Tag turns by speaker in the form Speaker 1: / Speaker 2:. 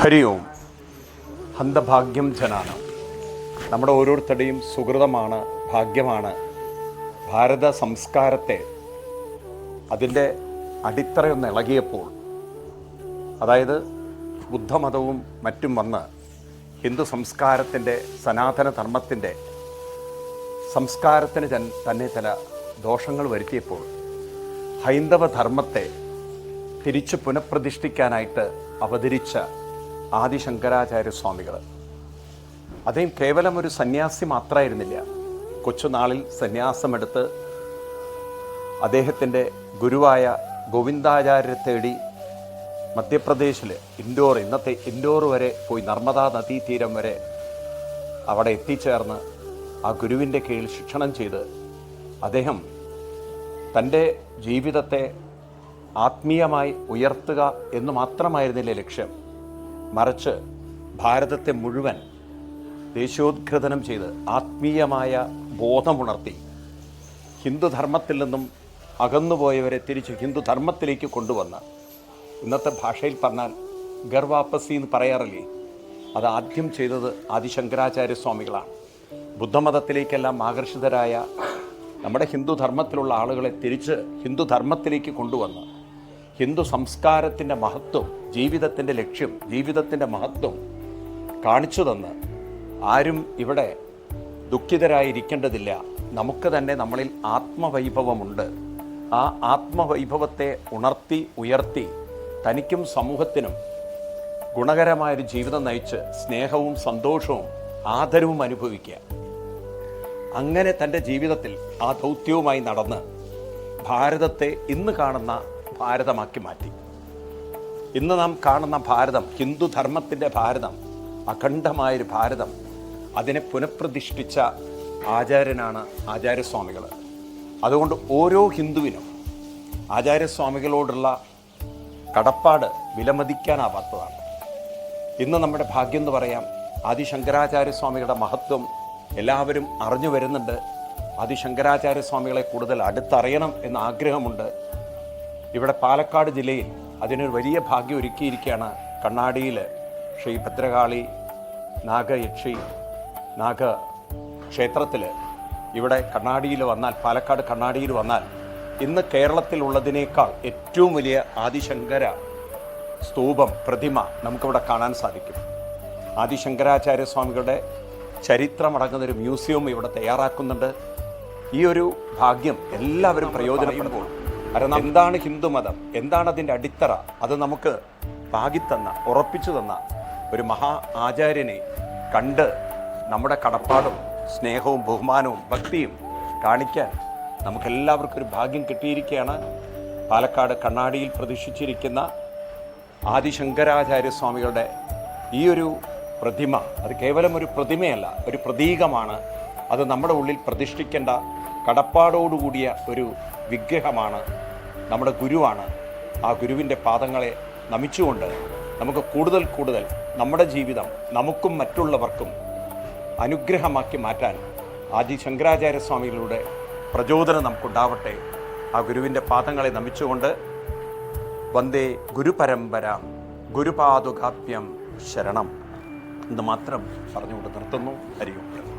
Speaker 1: ഹരി ഓം. ഹന്തഭാഗ്യം ജനാനം. നമ്മുടെ ഓരോരുത്തരുടെയും സുഹൃതമാണ്, ഭാഗ്യമാണ് ഭാരത സംസ്കാരത്തെ അതിൻ്റെ അടിത്തറയൊന്ന് ഇളകിയപ്പോൾ, അതായത് ബുദ്ധമതവും മറ്റും വന്ന് ഹിന്ദു സംസ്കാരത്തിൻ്റെ, സനാതന ധർമ്മത്തിൻ്റെ സംസ്കാരത്തിന് തന്നെ ചില ദോഷങ്ങൾ വരുത്തിയപ്പോൾ ഹൈന്ദവ ധർമ്മത്തെ തിരിച്ചു പുനഃപ്രതിഷ്ഠിക്കാനായിട്ട് അവതരിച്ച ആദിശങ്കരാചാര്യ സ്വാമികൾ. അദ്ദേഹം കേവലം ഒരു സന്യാസി മാത്രമായിരുന്നില്ല. കൊച്ചുനാളിൽ സന്യാസമെടുത്ത് അദ്ദേഹത്തിൻ്റെ ഗുരുവായ ഗോവിന്ദാചാര്യരെ തേടി മധ്യപ്രദേശിൽ ഇൻഡോർ, ഇന്നത്തെ ഇൻഡോർ വരെ പോയി, നർമ്മദാ നദീതീരം വരെ അവിടെ എത്തിച്ചേർന്ന് ആ ഗുരുവിൻ്റെ കീഴിൽ ശിക്ഷണം ചെയ്ത് അദ്ദേഹം തൻ്റെ ജീവിതത്തെ ആത്മീയമായി ഉയർത്തുക എന്ന് മാത്രമായിരുന്നില്ല ലക്ഷ്യം, മറിച്ച് ഭാരതത്തെ മുഴുവൻ ദേശോദ്ഗ്രഥനം ചെയ്ത് ആത്മീയമായ ബോധമുണർത്തി ഹിന്ദുധർമ്മത്തിൽ നിന്നും അകന്നുപോയവരെ തിരിച്ച് ഹിന്ദുധർമ്മത്തിലേക്ക് കൊണ്ടുവന്ന്, ഇന്നത്തെ ഭാഷയിൽ പറഞ്ഞാൽ ഗർവാപ്പസി എന്ന് പറയാറില്ലേ, അത് ആദ്യം ചെയ്തത് ആദിശങ്കരാചാര്യ സ്വാമികളാണ്. ബുദ്ധമതത്തിലേക്കെല്ലാം ആകർഷിതരായ നമ്മുടെ ഹിന്ദുധർമ്മത്തിലുള്ള ആളുകളെ തിരിച്ച് ഹിന്ദുധർമ്മത്തിലേക്ക് കൊണ്ടുവന്ന് ഹിന്ദു സംസ്കാരത്തിൻ്റെ മഹത്വം, ജീവിതത്തിൻ്റെ ലക്ഷ്യം, ജീവിതത്തിൻ്റെ മഹത്വം കാണിച്ചു തന്ന് ആരും ഇവിടെ ദുഃഖിതരായിരിക്കേണ്ടതില്ല, നമുക്ക് തന്നെ നമ്മളിൽ ആത്മവൈഭവമുണ്ട്, ആ ആത്മവൈഭവത്തെ ഉണർത്തി ഉയർത്തി തനിക്കും സമൂഹത്തിനും ഗുണകരമായൊരു ജീവിതം നയിച്ച് സ്നേഹവും സന്തോഷവും ആദരവും അനുഭവിക്കുക. അങ്ങനെ തൻ്റെ ജീവിതത്തിൽ ആ ദൗത്യവുമായി നടന്ന് ഭാരതത്തെ ഇന്ന് കാണുന്ന ഭാരതമാക്കി മാറ്റി. ഇന്ന് നാം കാണുന്ന ഭാരതം, ഹിന്ദുധർമ്മത്തിൻ്റെ ഭാരതം, അഖണ്ഡമായൊരു ഭാരതം, അതിനെ പുനഃപ്രതിഷ്ഠിച്ച ആചാര്യനാണ് ആചാര്യസ്വാമികൾ. അതുകൊണ്ട് ഓരോ ഹിന്ദുവിനും ആചാര്യസ്വാമികളോടുള്ള കടപ്പാട് വിലമതിക്കാനാവാത്തതാണ്. ഇന്ന് നമ്മുടെ ഭാഗ്യം എന്ന് പറയാം. ആദിശങ്കരാചാര്യസ്വാമികളുടെ മഹത്വം എല്ലാവരും അറിഞ്ഞു വരുന്നുണ്ട്. ആദിശങ്കരാചാര്യസ്വാമികളെ കൂടുതൽ അടുത്തറിയണം എന്ന ആഗ്രഹമുണ്ട്. ഇവിടെ പാലക്കാട് ജില്ലയിൽ അതിനൊരു വലിയ ഭാഗ്യം ഒരുക്കിയിരിക്കുകയാണ്. കണ്ണാടിയിൽ ശ്രീ ഭദ്രകാളി നാഗയക്ഷി നാഗ ക്ഷേത്രത്തിൽ, ഇവിടെ കണ്ണാടിയിൽ വന്നാൽ, പാലക്കാട് കണ്ണാടിയിൽ വന്നാൽ ഇന്ന് കേരളത്തിലുള്ളതിനേക്കാൾ ഏറ്റവും വലിയ ആദിശങ്കര സ്തൂപം, പ്രതിമ നമുക്കിവിടെ കാണാൻ സാധിക്കും. ആദിശങ്കരാചാര്യ സ്വാമികളുടെ ചരിത്രമടങ്ങുന്നൊരു മ്യൂസിയം ഇവിടെ തയ്യാറാക്കുന്നുണ്ട്. ഈ ഒരു ഭാഗ്യം എല്ലാവരും പ്രയോജനപ്പെടുമ്പോൾ, കാരണം എന്താണ് ഹിന്ദുമതം, എന്താണ് അതിൻ്റെ അടിത്തറ, അത് നമുക്ക് പാകിത്തന്ന, ഉറപ്പിച്ചു തന്ന ഒരു മഹാ ആചാര്യനെ കണ്ട് നമ്മുടെ കടപ്പാടും സ്നേഹവും ബഹുമാനവും ഭക്തിയും കാണിക്കാൻ നമുക്കെല്ലാവർക്കും ഒരു ഭാഗ്യം കിട്ടിയിരിക്കുകയാണ്. പാലക്കാട് കണ്ണാടിയിൽ പ്രതിഷ്ഠിച്ചിരിക്കുന്ന ആദിശങ്കരാചാര്യ സ്വാമികളുടെ ഈ ഒരു പ്രതിമ, അത് കേവലം ഒരു പ്രതിമയല്ല, ഒരു പ്രതീകമാണ്. അത് നമ്മുടെ ഉള്ളിൽ പ്രതിഷ്ഠിക്കേണ്ട കടപ്പാടോടുകൂടിയ ഒരു വിഗ്രഹമാണ്, നമ്മുടെ ഗുരുവാണ്. ആ ഗുരുവിൻ്റെ പാദങ്ങളെ നമിച്ചുകൊണ്ട് നമുക്ക് കൂടുതൽ കൂടുതൽ നമ്മുടെ ജീവിതം നമുക്കും മറ്റുള്ളവർക്കും അനുഗ്രഹമാക്കി മാറ്റാൻ ആദിശങ്കരാചാര്യ സ്വാമികളുടെ പ്രചോദനം നമുക്കുണ്ടാവട്ടെ. ആ ഗുരുവിൻ്റെ പാദങ്ങളെ നമിച്ചുകൊണ്ട് വന്ദേ ഗുരുപരമ്പരാം ഗുരുപാദുകാഭ്യം ശരണം എന്ന് മാത്രം പറഞ്ഞുകൊണ്ട് നിർത്തുന്നു. ഹരി ഓം.